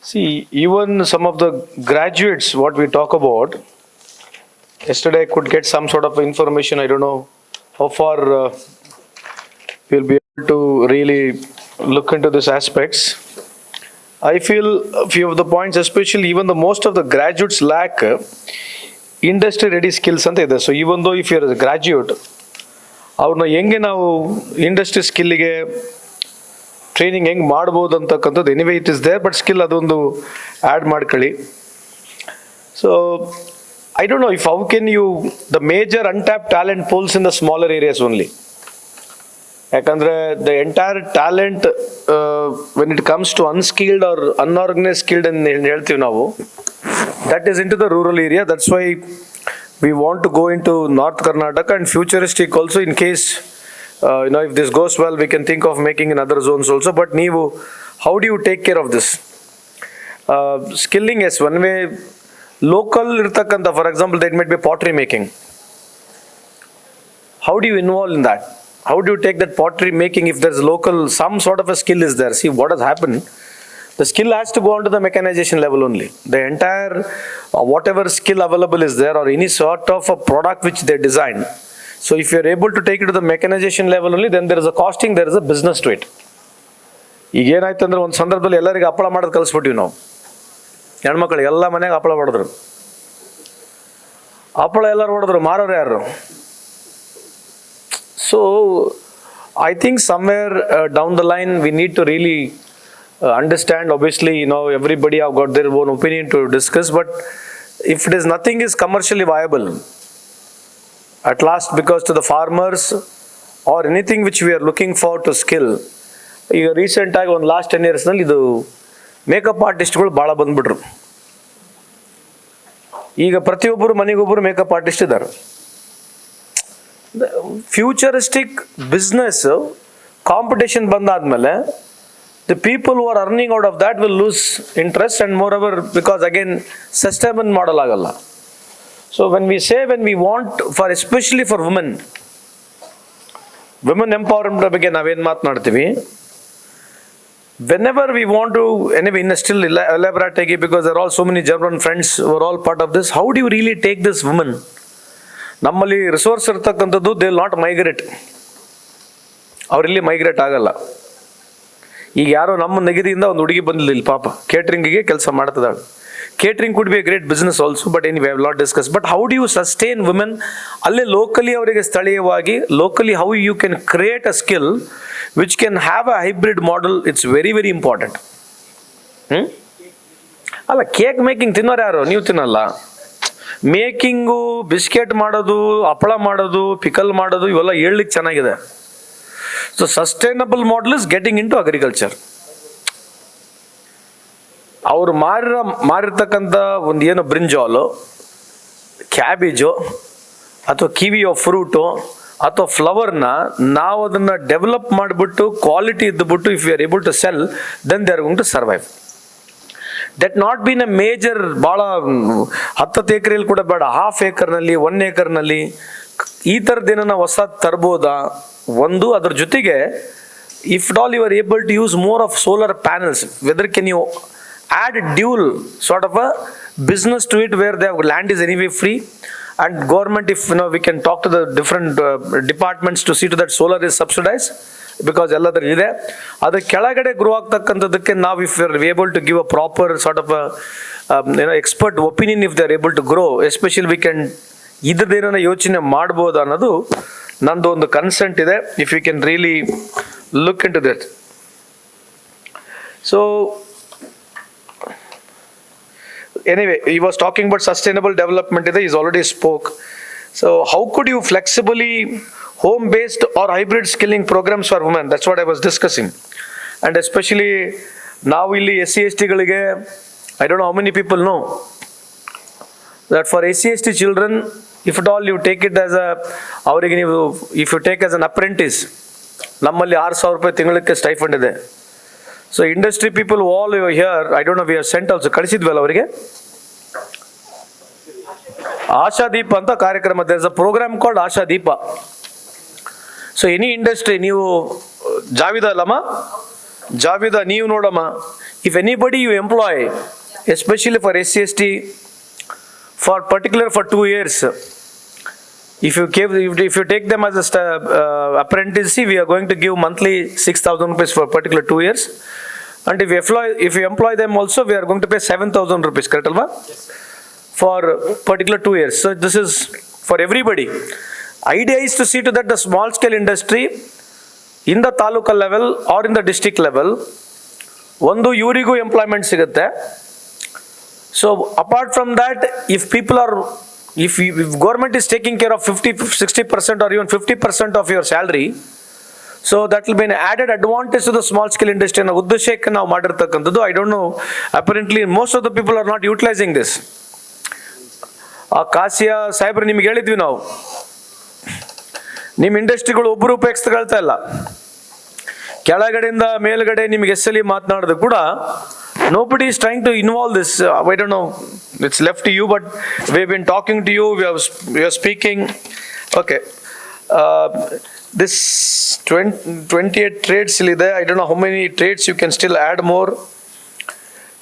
See, even some of the graduates, what we talk about, yesterday I could get some sort of information. I don't know how far we'll be able to really look into these aspects. I feel a few of the points, especially even the most of the graduates lack industry ready skills ಅಂತ ಇದೆ. So even though if you're a graduate, ಅವ್ರನ್ನ ಹೆಂಗೆ ನಾವು industry ಸ್ಕಿಲ್ಲಿಗೆ training ಹೆಂಗೆ ಮಾಡ್ಬೋದು ಅಂತಕ್ಕಂಥದ್ದು anyway it is there, but skill ಅದೊಂದು add ಮಾಡ್ಕೊಳ್ಳಿ. So I don't know if how can you the major untap talent pools in the smaller areas only. ಯಾಕಂದರೆ the entire talent when it comes to unskilled or unorganised skilled ಅಂತ ಹೇಳ್ತೀವಿ ನಾವು, that is into the rural area. That's why we want to go into North Karnataka and futuristic also, in case if this goes well, we can think of making in other zones also. But Neevu, how do you take care of this? Skilling, yes, one way local irtakanta, for example, that might be pottery making. How do you involve in that? How do you take that pottery making if there's local, some sort of a skill is there? See what has happened. The skill has to go on to the mechanization level only. The entire, whatever skill available is there, or any sort of a product which they design. So if you're able to take it to the mechanization level only, then there is a costing, there is a business to it. ಈಗ ಏನಾಯ್ತು ಅಂದ್ರೆ ಒಂದು ಸಂದರ್ಭದಲ್ಲಿ ಎಲ್ಲರಿಗೆ ಹಪ್ಪಳ ಮಾಡೋದು ಕಲಿಸ್ಬಿಟ್ಟಿವಿ ನಾವು. ಹೆಣ್ಮಕ್ಳಿಗೆ ಎಲ್ಲ ಮನೆಗೆ ಹಪ್ಪಳ ಹೊಡೆದ್ರು. ಹಪ್ಪಳ ಎಲ್ಲರೂ ಹೊಡೆದ್ರು, ಮಾರೋರು ಯಾರು? So I think somewhere down the line we need to really understand. Obviously, everybody have got their own opinion to discuss, but if it is nothing is commercially viable at last, because to the farmers or anything which we are looking for to skill, ಈಗ recent ಆಗಿ ಒಂದು last 10 years ನಲ್ಲಿ ಇದು makeup ಆರ್ಟಿಸ್ಟ್ಗಳು ಭಾಳ ಬಂದ್ಬಿಟ್ರು. ಈಗ ಪ್ರತಿಯೊಬ್ಬರು ಮನೆಗೊಬ್ಬರು ಮೇಕಪ್ ಆರ್ಟಿಸ್ಟ್ ಇದ್ದಾರೆ. ಫ್ಯೂಚರಿಸ್ಟಿಕ್ ಬಿಸ್ನೆಸ್ ಕಾಂಪಿಟೇಷನ್ ಬಂದಾದ್ಮೇಲೆ the people who are earning out of that will lose interest, and moreover, because again sustainable model agalla. So when we want for, especially for women empowerment ಬಗ್ಗೆ ನಾವೇನು ಮಾತನಾಡ್ತೀವಿ, whenever we want to, anyway in a still elaborate agi, because there are all so many German friends who are all part of this. How do you really take this women? ನಮ್ಮಲ್ಲಿ resource ಇರ್ತಕ್ಕಂಥದ್ದು, they will not migrate. ಅವರಲ್ಲಿ migrate ಆಗಲ್ಲ. ಈಗ ಯಾರೋ ನಮ್ಮ ನಗರಿಯಿಂದ ಒಂದು ಹುಡುಗಿ ಬಂದಿಲ್ಲ ಇಲ್ಲಿ, ಪಾಪ ಕೇಟ್ರಿಂಗಿಗೆ ಕೆಲಸ ಮಾಡ್ತಿದ್ದಾಳೆ. Catering could be a great business also, but anyway I will not discuss. But how do you sustain women ಅಲ್ಲೇ ಲೋಕಲಿ, ಅವರಿಗೆ ಸ್ಥಳೀಯವಾಗಿ locally how you can create a skill which can have a hybrid model. It's very very important. ಅಲ್ಲ, cake making ತಿನ್ನೋರು ಯಾರು? ನೀವು ತಿನ್ನಲ್ಲ. Making, biscuit ಮಾಡೋದು, ಹಪ್ಪಳ ಮಾಡೋದು, ಪಿಕಲ್ ಮಾಡೋದು, ಇವೆಲ್ಲ ಹೇಳಲಿಕ್ಕೆ ಚೆನ್ನಾಗಿದೆ. So sustainable model is getting into agriculture. ಅವರು ಮಾರಿರ್ತಕ್ಕಂಥ ಒಂದು ಏನು ಬ್ರಿಂಜಾಲು, ಕ್ಯಾಬೇಜು ಅಥವಾ ಕಿವಿಯೋ ಫ್ರೂಟು ಅಥವಾ ಫ್ಲವರ್ನ ನಾವು ಅದನ್ನು ಡೆವಲಪ್ ಮಾಡಿಬಿಟ್ಟು ಕ್ವಾಲಿಟಿ ಇದ್ದುಬಿಟ್ಟು if you are able to sell, then they are going to survive. That not been a major, ಭಾಳ 10 ಎಕರೆಯಲ್ಲಿ ಕೂಡ ಬೇಡ, 1/2 acre-ನಲ್ಲಿ 1 acre-ನಲ್ಲಿ ಈ ಥರದ್ದೇನ ಹೊಸ ತರ್ಬೋದಾ ಒಂದು. ಅದ್ರ ಜೊತೆಗೆ if all you are able to use more of solar panels, whether can you add dual sort of a business to it, where the land is anyway free, and government if we can talk to the different departments to see to that solar is subsidise, because ಎಲ್ಲದರಲ್ಲಿ ಇದೆ. ಅದ್ರ ಕೆಳಗಡೆ grow ಆಗ್ತಕ್ಕಂಥದ್ದಕ್ಕೆ ನಾವು if you are able to give a proper sort of expert opinion, if they are able to grow, especially we can ಇದ್ರದ್ದೇನೋ ಯೋಚನೆ ಮಾಡ್ಬೋದು ಅನ್ನೋದು ನಂದು ಒಂದು ಕನ್ಸೆಂಟ್ ಇದೆ. If you can really look into that. So anyway, he was talking about sustainable development ಇದೆ, he's already spoke. So how could you flexibly home based or hybrid skilling programs for women? That's what I was discussing. And especially ನಾವು ಇಲ್ಲಿ SC/ST ಗಳಿಗೆ, I don't know how many people know that for SC/ST children, if at all you take it as a, ಅವರಿಗೆ ನೀವು if you take as an apprentice, ನಮ್ಮಲ್ಲಿ 6,000 ರೂಪಾಯಿ ತಿಂಗಳಿಗೆ stipend ಇದೆ. So industry people all here, I don't know, we are sent also, ಕಳಿಸಿದ್ವಲ್ಲ ಅವರಿಗೆ ಆಶಾದೀಪ ಅಂತ ಕಾರ್ಯಕ್ರಮ. There is a programme called Ashadeepa. So any industry, ನೀವು ಜಾವಿದ ಅಲ್ಲಮ್ಮ, ಜಾವಿದ ನೀವು ನೋಡಮ್ಮ, if anybody you employ, especially for SC/ST, for particular for 2 years, if you take them as a apprentice, we are going to give monthly 6,000 rupees for particular 2 years. And if you employ them also, we are going to pay 7,000 rupees, correct alva? Yes, for particular 2 years. So this is for everybody. Idea is to see to that the small scale industry in the taluka level or in the district level, ಒಂದು ಇವರಿಗೂ employment ಸಿಗುತ್ತೆ. So apart from that, if government is taking care of 50-60% or even 50% of your salary, so that will be an added advantage to the small scale industry. ಅನ್ನೋ ಉದ್ದೇಶಕ್ಕೆ ನಾವು ಮಾಡಿರ್ತಕ್ಕಂಥದ್ದು. I don't know, apparently most of the people are not utilizing this. ಆ ಕಾಸಿಯಾ ಸಾಹೇಬ್ರು ನಿಮ್ಗೆ ಹೇಳಿದ್ವಿ ನಾವು, ನಿಮ್ಮ ಇಂಡಸ್ಟ್ರಿಗಳು ಒಬ್ಬರು ಉಪಯೋಗಿಸ್ತಾ ಇಲ್ಲ. ಕೆಳಗಡೆಯಿಂದ ಮೇಲ್ಗಡೆ ನಿಮ್ಗೆ ಎಸ್ಸಲ್ಲಿ ಮಾತನಾಡಿದ್ರು ಕೂಡ nobody is trying to involve this. I don't know, it's left to you, but we've been talking to you, we are speaking. Okay, this 28 trades ಇದೆ. I don't know how many trades you can still add more.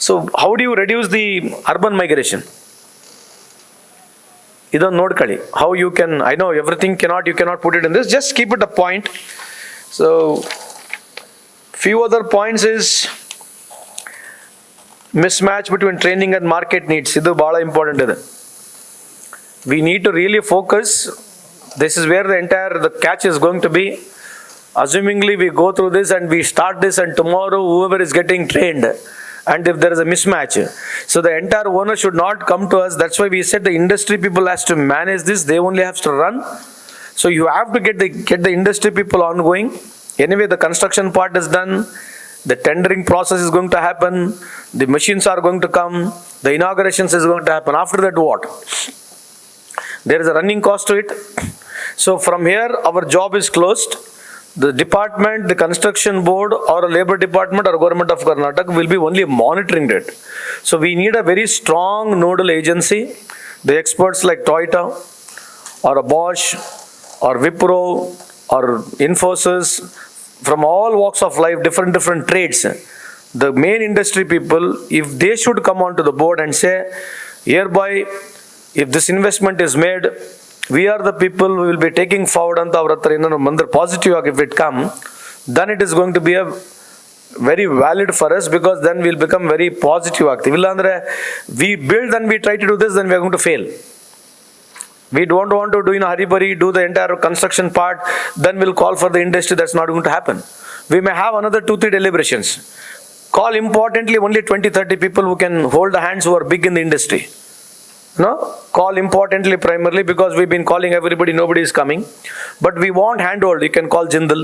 So how do you reduce the urban migration? ಇದೊಂದು ನೋಡ್ಕೊಳ್ಳಿ. How you can, I know everything you cannot put it in this, just keep it a point. So few other points is mismatch between training and market needs. ಇದು ಬಹಳ important ಇದೆ. We need to really focus. This is where the catch is going to be. Assumingly we go through this and we start this, and tomorrow whoever is getting trained, and if there is a mismatch, so the entire owner should not come to us. That's why we said the industry people has to manage this. They only have to run. So you have to get the industry people ongoing. Anyway, the construction part is done. The tendering process is going to happen. The machines are going to come. The inaugurations is going to happen. After that, what? There is a running cost to it. So from here, our job is closed. The department, the construction board or a labor department or government of Karnataka will be only monitoring it. So we need a very strong nodal agency. The experts like Toyota or a Bosch or Wipro or Infosys, from all walks of life, different trades. The main industry people, if they should come onto the board and say, hereby, if this investment is made, we are the people who will be taking forward anta avra hatra ಏನೋ ಬಂದ್ರೆ positive ಆಗಿ if it come, then it is going to be a very valid for us, because then we'll become very positive ಆಗ್ತೀವಿ. ಇಲ್ಲ ಅಂದ್ರೆ we build and we try to do this, then we are going to fail. We don't want to do in a hurry, do the entire construction part, then we'll call for the industry. That's not going to happen. We may have another 2-3 deliberations. Call importantly only 20-30 people who can hold the hands who are big in the industry. No? Call importantly primarily, because we've been calling everybody, nobody is coming. But we want handhold. You can call Jindal.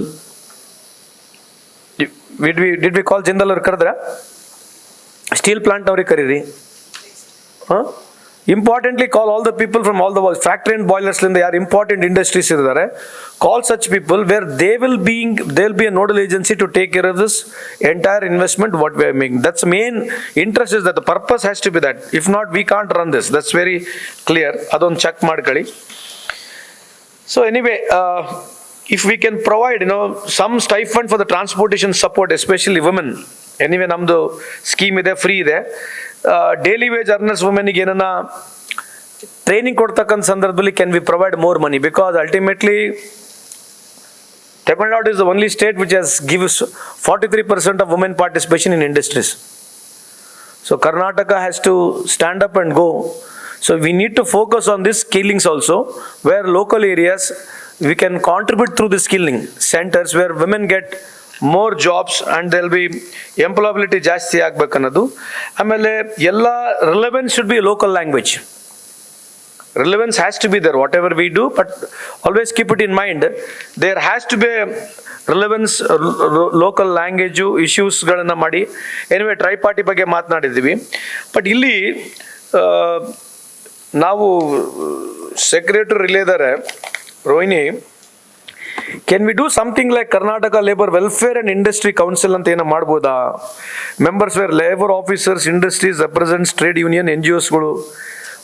Did we call Jindal or Kardra? Steel plant ಅವ್ರಿಗೆ ಕರೀರಿ. Importantly, call all the people from all the factory and boilers ಲಿಂದ ಯಾರು important industries ಇದ್ದಾರೆ. Call such people where they'll be a nodal agency to take care of this entire investment what we are making. That's main interest, is that the purpose has to be that. If not, we can't run this. That's very clear. ಅದೊಂದು check ಮಾಡ್ಕೊಳ್ಳಿ. So anyway, if we can provide some stipend for the transportation support, especially women. Anyway, ನಮ್ದು scheme ಇದೆ, free ಇದೆ. Daily wage earners ವುಮೆನ್ಗೆ ಏನನ್ನ training ಕೊಡ್ತಕ್ಕಂಥ ಸಂದರ್ಭದಲ್ಲಿ can we provide more money, because ultimately Tamil Nadu is the only state which gives 43% of women participation in industries. So Karnataka has to stand up and go. So we need to focus on these skillings also, where local areas we can contribute through the skilling centers where women get more jobs and there will be employability ಜಾಸ್ತಿ ಆಗಬೇಕು ಅನ್ನೋದು. ಆಮೇಲೆ ಎಲ್ಲ relevance should be local language. Relevance has to be there, whatever we do, but always keep it in mind. There has to be a relevance, local language issues ಗಳನ್ನ ಮಾಡಿ. Anyway, ಟ್ರೈಪಾರ್ಟಿ ಬಗ್ಗೆ ಮಾತನಾಡಿದ್ವಿ. But ಇಲ್ಲಿ ನಾವು ಸೆಕ್ರೆಟರಿ ಇಲ್ಲಿದ್ದಾರೆ, Rohini, can we do something like Karnataka Labor Welfare and Industry Council ಅಂತ ಏನೋ ಮಾಡ್ಬೋದಾ? Members where labour officers, industries represents, trade union, NGOsಗಳು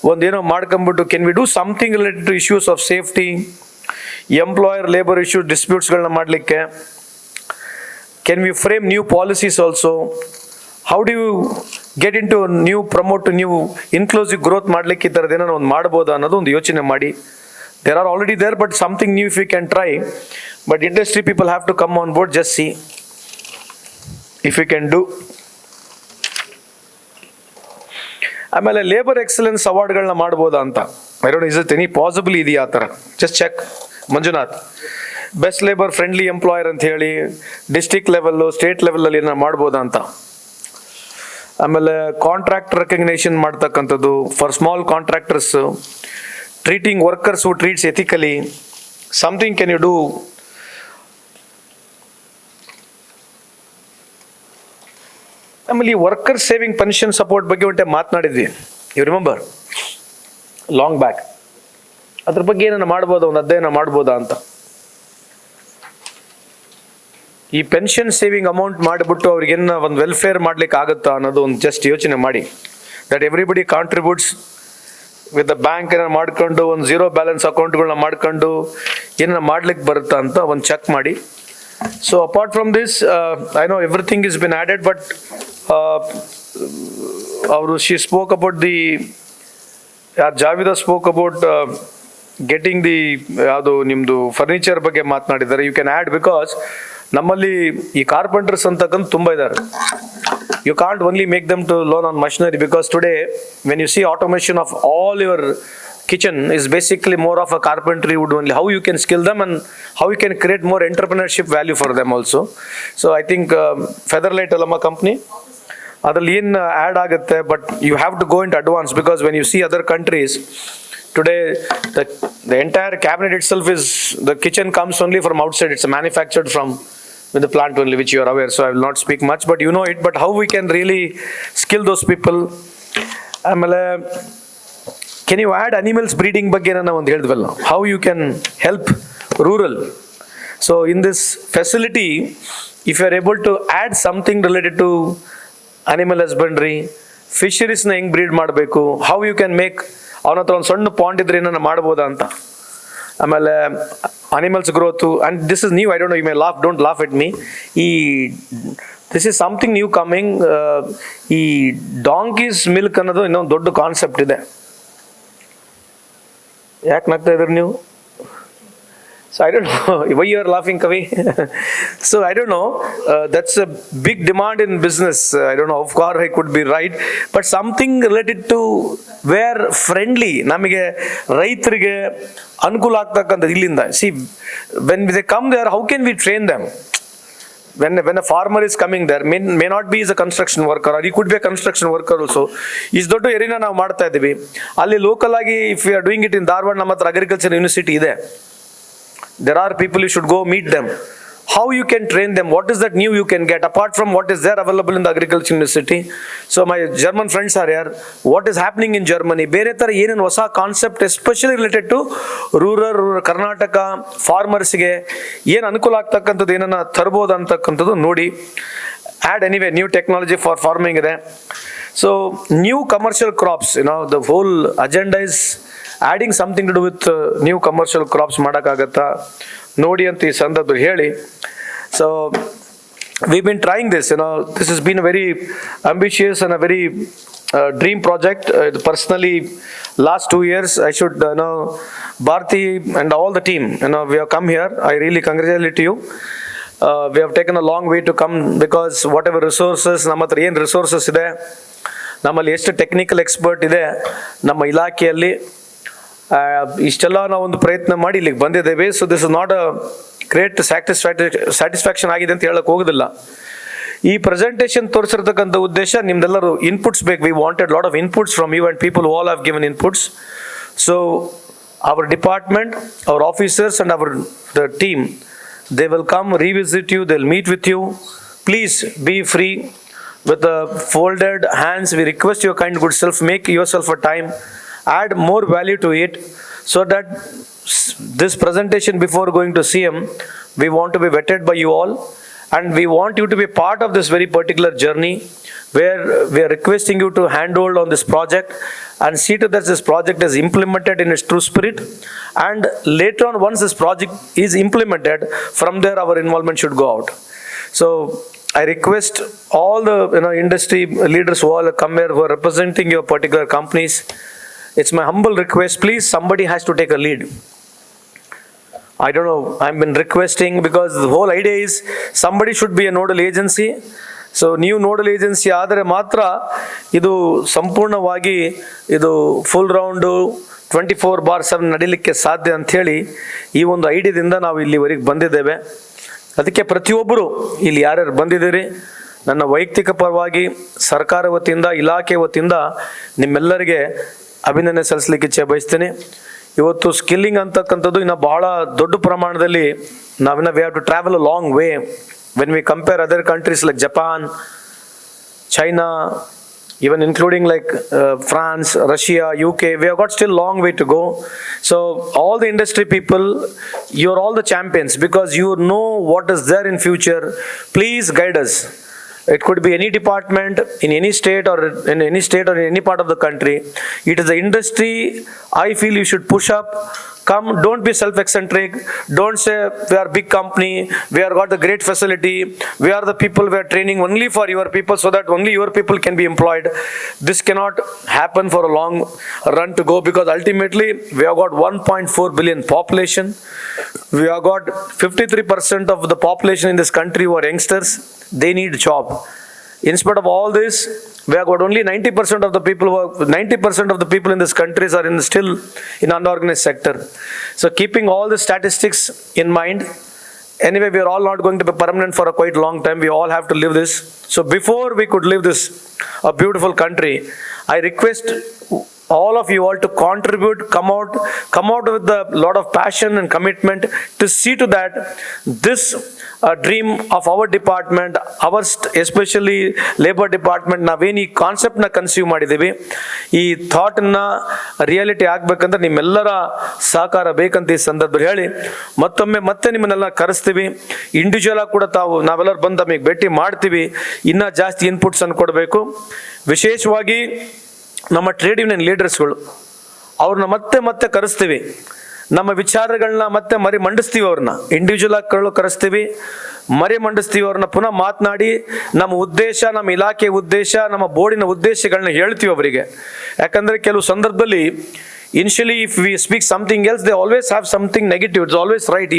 ಒಂದೇನೋ ಮಾಡ್ಕೊಂಡ್ಬಿಟ್ಟು can we do something related to issues of safety, employer labour issues, ಡಿಸ್ಪ್ಯೂಟ್ಸ್ಗಳನ್ನ ಮಾಡಲಿಕ್ಕೆ. Can we frame new policies also? how do you get into new promote new inclusive growth ಮಾಡ್ಲಿಕ್ಕೆ ಈ ಥರದ್ದು ಏನೋ ಒಂದು ಮಾಡ್ಬೋದಾ ಅನ್ನೋದು ಒಂದು ಯೋಚನೆ ಮಾಡಿ. There are already there, but something new if we can try. But industry people have to come on board, just see if we can do. ಆಮೇಲೆ ಲೇಬರ್ ಎಕ್ಸಲೆನ್ಸ್ ಅವಾರ್ಡ್ಗಳನ್ನ ಮಾಡ್ಬೋದಾ ಅಂತ. I don't know is it any possible ಇದೆಯಾ ಆ ಥರ, just check. Manjunath, best labour friendly employer ಅಂತ ಹೇಳಿ district level state ಲೆವೆಲಲ್ಲಿ ಏನೋ ಮಾಡ್ಬೋದಾ ಅಂತ. ಆಮೇಲೆ ಕಾಂಟ್ರಾಕ್ಟ್ ರೆಕಗ್ನೇಷನ್ ಮಾಡ್ತಕ್ಕಂಥದ್ದು for small contractors, treating workers who treats ethically, something can you do. ಆಮೇಲೆ ಈ ವರ್ಕರ್ ಸೇವಿಂಗ್ ಪೆನ್ಷನ್ ಸಪೋರ್ಟ್ ಬಗ್ಗೆ ಒಂಟೆ ಮಾತನಾಡಿದ್ವಿ, ಯು ರಿಮೆಂಬರ್, ಲಾಂಗ್ ಬ್ಯಾಕ್. ಅದ್ರ ಬಗ್ಗೆ ಏನನ್ನ ಮಾಡ್ಬೋದಾ, ಒಂದು ಅಧ್ಯಯನ ಮಾಡ್ಬೋದಾ ಅಂತ. ಈ ಪೆನ್ಷನ್ ಸೇವಿಂಗ್ ಅಮೌಂಟ್ ಮಾಡಿಬಿಟ್ಟು ಅವ್ರಿಗೇನ ಒಂದು ವೆಲ್ಫೇರ್ ಮಾಡ್ಲಿಕ್ಕೆ ಆಗುತ್ತಾ ಅನ್ನೋದು ಒಂದು ಜಸ್ಟ್ ಯೋಚನೆ ಮಾಡಿ. That everybody contributes with the bank ಏನಾರು ಮಾಡ್ಕೊಂಡು ಒಂದು ಝೀರೋ ಬ್ಯಾಲೆನ್ಸ್ ಅಕೌಂಟ್ಗಳನ್ನ ಮಾಡ್ಕೊಂಡು ಏನಾರ ಮಾಡ್ಲಿಕ್ಕೆ ಬರುತ್ತಾ ಅಂತ ಒಂದು ಚೆಕ್ ಮಾಡಿ. So apart from this, I know everything has been added, but she spoke about the, Javida spoke about getting the yadu nimdu furniture ಬಗ್ಗೆ ಮಾತನಾಡಿದ್ದಾರೆ. You can add, because ನಮ್ಮಲ್ಲಿ ಈ ಕಾರ್ಪೆಂಟರ್ಸ್ ಅಂತಕ್ಕಂಥ ತುಂಬ ಇದ್ದಾರೆ. You can't only make them to learn on machinery, because today when you see automation of all your kitchen is basically more of a carpentry wood only. How you can skill them and how you can create more entrepreneurship value for them also. So I think Featherlight Alama company adalli in add agutte, but you have to go into advance, because when you see other countries today, the entire cabinet itself is, the kitchen comes only from outside, it's manufactured from with the plant only, which you are aware, so I will not speak much, but you know it. But how we can really skill those people. Amale, can you add animals breeding ಬಗ್ಗೆ ನಾನು ಒಂದು ಹೇಳಿದ್ವಲ್ಲ, how you can help rural. So in this facility, if you are able to add something related to animal husbandry, fisheries ನ ಹೆಂಗ್ bread ಮಾಡಬೇಕು, how you can make, ಅವನ ಹತ್ರ ಒಂದು ಸಣ್ಣ ಪಾಂಡ್ ಇದ್ರೆ ಏನನ್ನ ಮಾಡ್ಬೋದಾ ಅಂತ. ಆಮೇಲೆ animals growth, and this is new, I don't know, you may laugh, don't laugh at me. This is something new coming. ಈ ಡಾಂಕೀಸ್ ಮಿಲ್ಕ್ ಅನ್ನೋದು ಇನ್ನೊಂದು ದೊಡ್ಡ ಕಾನ್ಸೆಪ್ಟ್ ಇದೆ. ಯಾಕೆ ನಗ್ತಾ ಇದ್ರಿ ನೀವು? So I don't know why you are laughing, Kavi. So I don't know. That's a big demand in business. I don't know how far I could be right, but something related to where friendly, ನಮಗೆ ರೈತರಿಗೆ ಅನುಕೂಲ ಆಗ್ತಕ್ಕಂಥದ್ದು ಇಲ್ಲಿಂದ. See, when they come there, how can we train them? When a farmer is coming there, may not be as a construction worker, or he could be a construction worker also. ಇಷ್ಟು ದೊಡ್ಡ ಏರಿಯಾನ ನಾವು ಮಾಡ್ತಾ ಇದ್ದೀವಿ. ಅಲ್ಲಿ local ಆಗಿ if you are doing it in Dharwad, ನಮ್ಮ ಹತ್ರ agriculture university ಇದೆ. There are people, you should go meet them. How you can train them? What is that new you can get apart from what is there available in the agriculture university? So my German friends are here. What is happening in Germany? ಬೇರೆ ತರ ಏನೇನು ಹೊಸ concept, especially related to rural Karnataka ಫಾರ್ಮರ್ಸ್ಗೆ ಏನು ಅನುಕೂಲ ಆಗ್ತಕ್ಕಂಥದ್ದು ಏನನ್ನ ತರ್ಬೋದು ಅಂತಕ್ಕಂಥದ್ದು ನೋಡಿ. And anyway new technology for farming ಇದೆ. So new commercial crops, the whole agenda is adding something to do with new commercial crops ಮಾಡೋಕ್ಕಾಗತ್ತಾ ನೋಡಿ ಅಂತ ಈ ಸಂದರ್ಭದಲ್ಲಿ ಹೇಳಿ. So we've been trying this, this has been a very ambitious and a very dream project. Personally, last 2 years, I should know Bharti and all the team, we have come here. I really congratulate you. We have taken a long way to come, because whatever resources, ನಮ್ಮ ಹತ್ರ ಏನು resources ಇದೆ, ನಮ್ಮಲ್ಲಿ ಎಷ್ಟು technical expert ಇದೆ ನಮ್ಮ ಇಲಾಖೆಯಲ್ಲಿ, ಇಷ್ಟೆಲ್ಲ ನಾವು ಒಂದು ಪ್ರಯತ್ನ ಮಾಡಿ ಇಲ್ಲಿಗೆ ಬಂದಿದ್ದೇವೆ. So this is not a great satisfaction ಆಗಿದೆ ಅಂತ ಹೇಳಕ್ ಹೋಗೋದಿಲ್ಲ. ಈ ಪ್ರೆಸೆಂಟೇಷನ್ ತೋರಿಸಿರ್ತಕ್ಕಂಥ ಉದ್ದೇಶ ನಿಮ್ದೆಲ್ಲರೂ ಇನ್ಪುಟ್ಸ್ ಬೇಕು. We wanted lot of inputs from you and people all have given inputs. So our department, our officers and our the team, they will come revisit you, they'll meet with you. Please be free with the folded hands. We request your kind good self, make yourself a time, add more value to it, so that this presentation before going to CM, we want to be vetted by you all, and we want you to be part of this very particular journey, where we are requesting you to handhold on this project and see to that this project is implemented in its true spirit. And later on, once this project is implemented, from there our involvement should go out. So I request all the industry leaders who all come here, who are representing your particular companies. It's my humble request. Please, somebody has to take a lead. I don't know. I've been requesting because the whole idea is somebody should be a nodal agency. So ನೀವು nodal agency ಆದರೆ ಮಾತ್ರ ಇದು ಸಂಪೂರ್ಣವಾಗಿ ಇದು full round 24/7 ನಡೀಲಿಕ್ಕೆ ಸಾಧ್ಯ ಅಂಥೇಳಿ ಈ ಒಂದು ಐಡಿಯಾದಿಂದ ನಾವು ಇಲ್ಲಿವರೆಗೆ ಬಂದಿದ್ದೇವೆ. ಅದಕ್ಕೆ ಪ್ರತಿಯೊಬ್ಬರು ಇಲ್ಲಿ ಯಾರ್ಯಾರು ಬಂದಿದ್ದೀರಿ, ನನ್ನ ವೈಯಕ್ತಿಕ ಪರವಾಗಿ ಸರ್ಕಾರ ವತಿಯಿಂದ, ಇಲಾಖೆ ವತಿಯಿಂದ ನಿಮ್ಮೆಲ್ಲರಿಗೆ ಅಭಿನಂದನೆ ಸಲ್ಲಿಸಲಿಕ್ಕೆ ಇಚ್ಛೆ ಬಯಸ್ತೀನಿ. ಇವತ್ತು ಸ್ಕಿಲ್ಲಿಂಗ್ ಅಂತಕ್ಕಂಥದ್ದು ಇನ್ನು ಬಹಳ ದೊಡ್ಡ ಪ್ರಮಾಣದಲ್ಲಿ ನಾವಿನ್ನ we have to travel a long way. When we compare other countries like Japan, China, even including like France, Russia, UK, we have got still long way to go. So all the industry people, you're all the champions because you know what is there in future. Please guide us. It could be any department in any state or in any part of the country. It is the industry I feel you should push up. Come, don't be self-eccentric. Don't say we are big company, we are got the great facility, we are the people we are training only for your people so that only your people can be employed. This cannot happen for a long run to go because ultimately we have got 1.4 billion population. We have got 53% of the population in this country who are youngsters. They need a job. In spite of all this, we have got only 90% of the people 90% of the people in this country are still in unorganized sector. So keeping all the statistics in mind, anyway, we are all not going to be permanent for a quite long time. We all have to live this. So before we could live this, a beautiful country, I request all of you all to contribute, come out with a lot of passion and commitment to see to that this dream of our department, especially labor department, ನಾವೇನು ಈ ಕಾನ್ಸೆಪ್ಟ್ನ consume ಮಾಡಿದ್ದೀವಿ, ಈ ಥಾಟ್ನ reality ಆಗ್ಬೇಕಂದ್ರೆ ನಿಮ್ಮೆಲ್ಲರ ಸಹಕಾರ ಬೇಕಂತ ಈ ಸಂದರ್ಭದಲ್ಲಿ ಹೇಳಿ ಮತ್ತೆ ನಿಮ್ಮನ್ನೆಲ್ಲ ಕರೆಸ್ತೀವಿ. ಇಂಡಿವಿಜುವಲ್ ಆಗಿ ಕೂಡ ನಾವೆಲ್ಲರೂ ಬಂದು ನಮಗೆ ಭೇಟಿ ಮಾಡ್ತೀವಿ. ಇನ್ನೂ ಜಾಸ್ತಿ ಇನ್ಪುಟ್ಸ್ ಅನ್ನು ಕೊಡಬೇಕು. ವಿಶೇಷವಾಗಿ ನಮ್ಮ ಟ್ರೇಡ್ ಯೂನಿಯನ್ ಲೀಡರ್ಸ್ಗಳು ಅವ್ರನ್ನ ಮತ್ತೆ ಕರೆಸ್ತೀವಿ. ನಮ್ಮ ವಿಚಾರಗಳನ್ನ ಮತ್ತೆ ಮಂಡಿಸ್ತೀವಿ. ಅವ್ರನ್ನ ಇಂಡಿವಿಜುವಲ್ ಆಗಿ ಕರೆಸ್ತೀವಿ, ಮಂಡಿಸ್ತೀವಿ. ಅವ್ರನ್ನ ಪುನಃ ಮಾತನಾಡಿ ನಮ್ಮ ಉದ್ದೇಶ, ನಮ್ಮ ಇಲಾಖೆ ಉದ್ದೇಶ, ನಮ್ಮ ಬೋರ್ಡಿನ ಉದ್ದೇಶಗಳನ್ನ ಹೇಳ್ತೀವಿ ಅವರಿಗೆ. ಯಾಕಂದರೆ ಕೆಲವು ಸಂದರ್ಭದಲ್ಲಿ initially if we speak something else, they always have something negative. It's always right.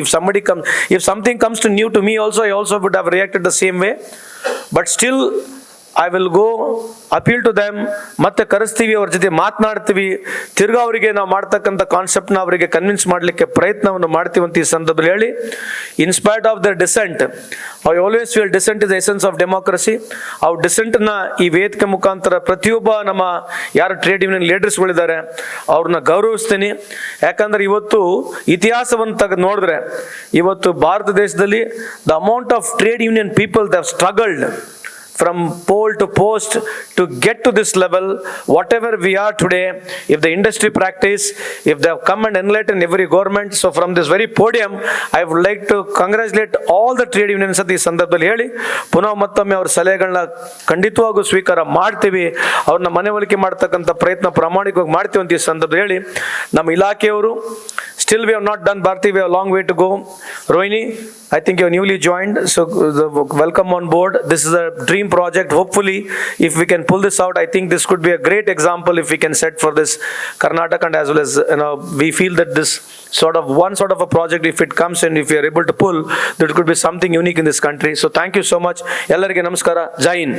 If something comes to new to me also, I also would have reacted the same way. But still I will go appeal to them, ಮತ್ತೆ ಕರೆಸ್ತೀವಿ, ಅವ್ರ ಜೊತೆ ಮಾತನಾಡ್ತೀವಿ. ತಿರ್ಗಾ ಅವರಿಗೆ ನಾವು ಮಾಡ್ತಕ್ಕಂಥ ಕಾನ್ಸೆಪ್ಟ್ನ ಅವರಿಗೆ convince ಮಾಡಲಿಕ್ಕೆ ಪ್ರಯತ್ನವನ್ನು ಮಾಡ್ತೀವಿ ಅಂತ ಈ ಸಂದರ್ಭದಲ್ಲಿ ಹೇಳಿ, in spite of the dissent, I always feel dissent is the essence of democracy. ಆ ಡಿಸೆಂಟ್ನ ಈ ವೇದಿಕೆ ಮುಖಾಂತರ ಪ್ರತಿಯೊಬ್ಬ ನಮ್ಮ ಯಾರು ಟ್ರೇಡ್ ಯೂನಿಯನ್ ಲೀಡರ್ಸ್ಗಳಿದ್ದಾರೆ ಅವ್ರನ್ನ ಗೌರವಿಸ್ತೀನಿ. ಯಾಕಂದ್ರೆ ಇವತ್ತು ಇತಿಹಾಸವನ್ನು ತೆಗೆದು ನೋಡಿದ್ರೆ ಇವತ್ತು ಭಾರತ ದೇಶದಲ್ಲಿ the amount of trade union people they have struggled from pole to post to get to this level, whatever we are today, if the industry practice, if they have come and enlightened every government. So from this very podium, I would like to congratulate all the trade unions at ಈ ಸಂದರ್ಭದಲ್ಲಿ ಹೇಳಿ, ಪುನಃ ಮತ್ತೊಮ್ಮೆ ಅವ್ರ ಸಲಹೆಗಳನ್ನ ಖಂಡಿತವಾಗೂ ಸ್ವೀಕಾರ ಮಾಡ್ತೀವಿ. ಅವ್ರನ್ನ ಮನವೊಲಿಕೆ ಮಾಡ್ತಕ್ಕಂಥ ಪ್ರಯತ್ನ ಪ್ರಾಮಾಣಿಕವಾಗಿ ಮಾಡ್ತೀವಿ ಅಂತ ಈ ಸಂದರ್ಭದಲ್ಲಿ ಹೇಳಿ, ನಮ್ಮ ಇಲಾಖೆಯವರು still we have not done, Bharti, we have a long way to go. Rohini, I think you are newly joined, so welcome on board. This is a dream project. Hopefully, if we can pull this out, I think this could be a great example if we can set for this Karnataka, and as well as we feel that this sort of a project, if it comes and if we are able to pull, that could be something unique in this country. So thank you so much. Ellarige namaskara. Jai Hind.